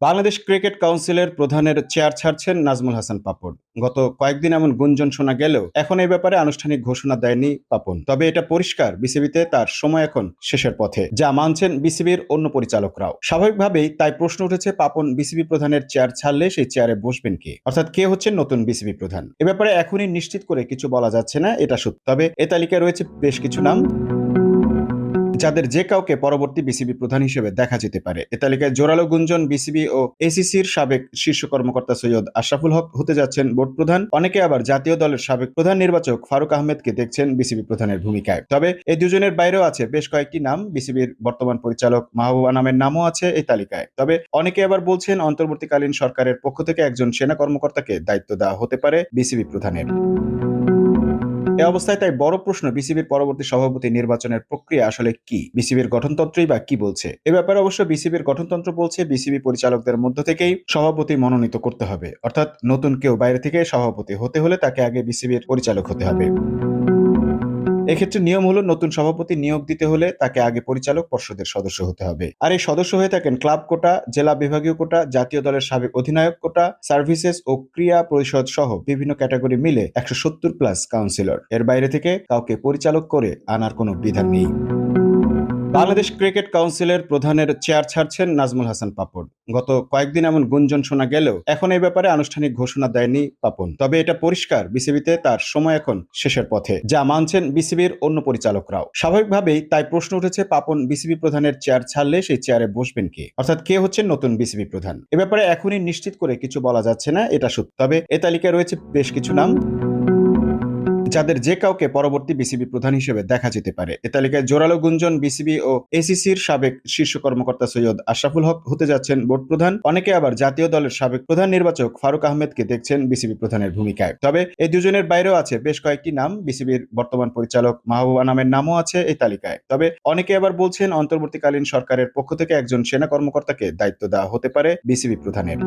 Bangladesh cricket কাউন্সিলের প্রধানের chair ছাড়ছেন নাজমুল হাসান পাপন। গত কয়েকদিন এমন গুঞ্জন শোনা গেলেও এখন এই ব্যাপারে আনুষ্ঠানিক ঘোষণা দেয়নি পাপন। তবে এটা পরিষ্কার, বিসিবিতে তার সময় এখন শেষের পথে, যা মানছেন বিসিবির অন্য পরিচালকরাও। স্বাভাবিকভাবেই তাই প্রশ্ন উঠেছে, পাপন বিসিবি প্রধানের চেয়ার ছাড়লে সেই চেয়ারে বসবেন কে, অর্থাৎ কে হচ্ছেন নতুন বিসিবি প্রধান। এ ব্যাপারে এখনই নিশ্চিত করে কিছু বলা যাচ্ছে না, এটা সত্য। তবে এ তালিকায় রয়েছে বেশ কিছু নাম, যাদের যে কাউকে পরবর্তী বিসিবি প্রধান হিসেবে দেখা যেতে পারে। এ তালিকায় জোরালো গুঞ্জন, বিসিবি ও এসিসির সাবেক শীর্ষ কর্মকর্তা সৈয়দ আশরাফুল হক হতে যাচ্ছেন বোর্ড প্রধান। অনেকে আবার জাতীয় দলের সাবেক প্রধান নির্বাচক ফারুক আহমেদকে দেখছেন বিসিবি প্রধানের ভূমিকায়। তবে এই দুজনের বাইরেও আছে বেশ কয়েকটি নাম। বিসিবির বর্তমান পরিচালক মাহবুব আনামের নামও আছে এই তালিকায়। তবে অনেকে আবার বলছেন, অন্তর্বর্তীকালীন সরকারের পক্ষ থেকে একজন সেনা কর্মকর্তাকে দায়িত্ব দেওয়া হতে পারে বিসিবি প্রধানের। এ অবস্থায় তাই বড় প্রশ্ন, বিসিবির পরবর্তী সভাপতি নির্বাচনের প্রক্রিয়া আসলে কি, বিসিবির গঠনতন্ত্রই বা কি বলছে। এ ব্যাপারে অবশ্য বিসিবির গঠনতন্ত্র বলছে, বিসিবি পরিচালকদের মধ্য থেকেই সভাপতি মনোনীত করতে হবে। অর্থাৎ নতুন কেউ বাইরে থেকে সভাপতি হতে হলে তাকে আগে বিসিবির পরিচালক হতে হবে। এক্ষেত্রে নিয়ম হলো, নতুন সভাপতি নিয়োগ দিতে হলে তাকে আগে পরিচালক পর্ষদের সদস্য হতে হবে। আর এই সদস্য হয়ে থাকেন ক্লাব কোটা, জেলা বিভাগীয় কোটা, জাতীয় দলের সাবেক অধিনায়ক কোটা, সার্ভিসেস ও ক্রীড়া পরিষদ সহ বিভিন্ন ক্যাটাগরি মিলে 170+ কাউন্সিলর। এর বাইরে থেকে কাউকে পরিচালক করে আনার কোনো বিধান নেই। বাংলাদেশ ক্রিকেট কাউন্সিলের প্রধানের চেয়ার ছাড়ছেন নাজমুল হাসান পাপন। গত কয়েকদিন এমন গুঞ্জন শোনা গেলেও এখন এই ব্যাপারে আনুষ্ঠানিক ঘোষণা দেয়নি পাপন। তবে এটা পরিষ্কার, বিসিবিতে তার সময় এখন শেষের পথে, যা মানছেন বিসিবির অন্য পরিচালকরাও। স্বাভাবিকভাবেই তাই প্রশ্ন উঠেছে, পাপন বিসিবি প্রধানের চেয়ার ছাড়লে সেই চেয়ারে বসবেন কে, অর্থাৎ কে হচ্ছেন নতুন বিসিবি প্রধান। এ ব্যাপারে এখনই নিশ্চিত করে কিছু বলা যাচ্ছে না, এটা সত্য। তবে এ তালিকায় রয়েছে বেশ কিছু নাম, যাদের যে কাউকে পরবর্তী বিসিবি প্রধান হিসেবে দেখা যেতে পারে। এ তালিকায় জোরালো গুঞ্জন, বিসিবি ও এসিসির সাবেক শীর্ষ কর্মকর্তা সৈয়দ আশরাফুল হক হতে যাচ্ছেন বোর্ড প্রধান। অনেকে আবার জাতীয় দলের সাবেক প্রধান নির্বাচক ফারুক আহমেদকে দেখছেন বিসিবি প্রধানের ভূমিকায়। তবে এই দুজনের বাইরেও আছে বেশ কয়েকটি নাম। বিসিবির বর্তমান পরিচালক মাহবুব আনামের নামও আছে এই তালিকায়। তবে অনেকে আবার বলছেন, অন্তর্বর্তীকালীন সরকারের পক্ষ থেকে একজন সেনা কর্মকর্তাকে দায়িত্ব দেওয়া হতে পারে বিসিবি প্রধানের।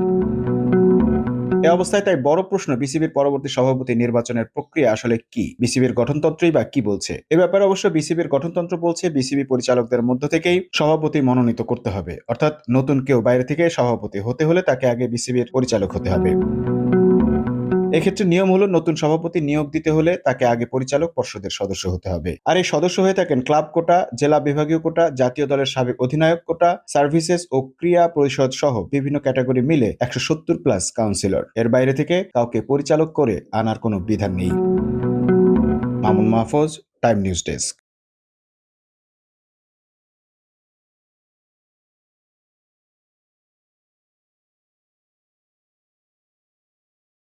এ অবস্থায় তাই বড় প্রশ্ন, বিসিবির পরবর্তী সভাপতি নির্বাচনের প্রক্রিয়া আসলে কি, বিসিবির গঠনতন্ত্রই বা কি বলছে। এ ব্যাপারে অবশ্য বিসিবির গঠনতন্ত্র বলছে, বিসিবি পরিচালকদের মধ্য থেকেই সভাপতি মনোনীত করতে হবে। অর্থাৎ নতুন কেউ বাইরে থেকে সভাপতি হতে হলে তাকে আগে বিসিবির পরিচালক হতে হবে। এক্ষেত্রে নিয়ম হলো, নতুন সভাপতি নিয়োগ দিতে হলে তাকে আগে পরিচালক পর্ষদের সদস্য হতে হবে। আর এই সদস্য হয়ে থাকেন ক্লাব কোটা, জেলা বিভাগীয় কোটা, জাতীয় দলের সাবেক অধিনায়ক কোটা, সার্ভিসেস ও ক্রীড়া পরিষদ সহ বিভিন্ন ক্যাটাগরি মিলে 170+ কাউন্সিলর। এর বাইরে থেকে কাউকে পরিচালক করে আনার কোনো বিধান নেই। Mamun Mahfuz, time news desk.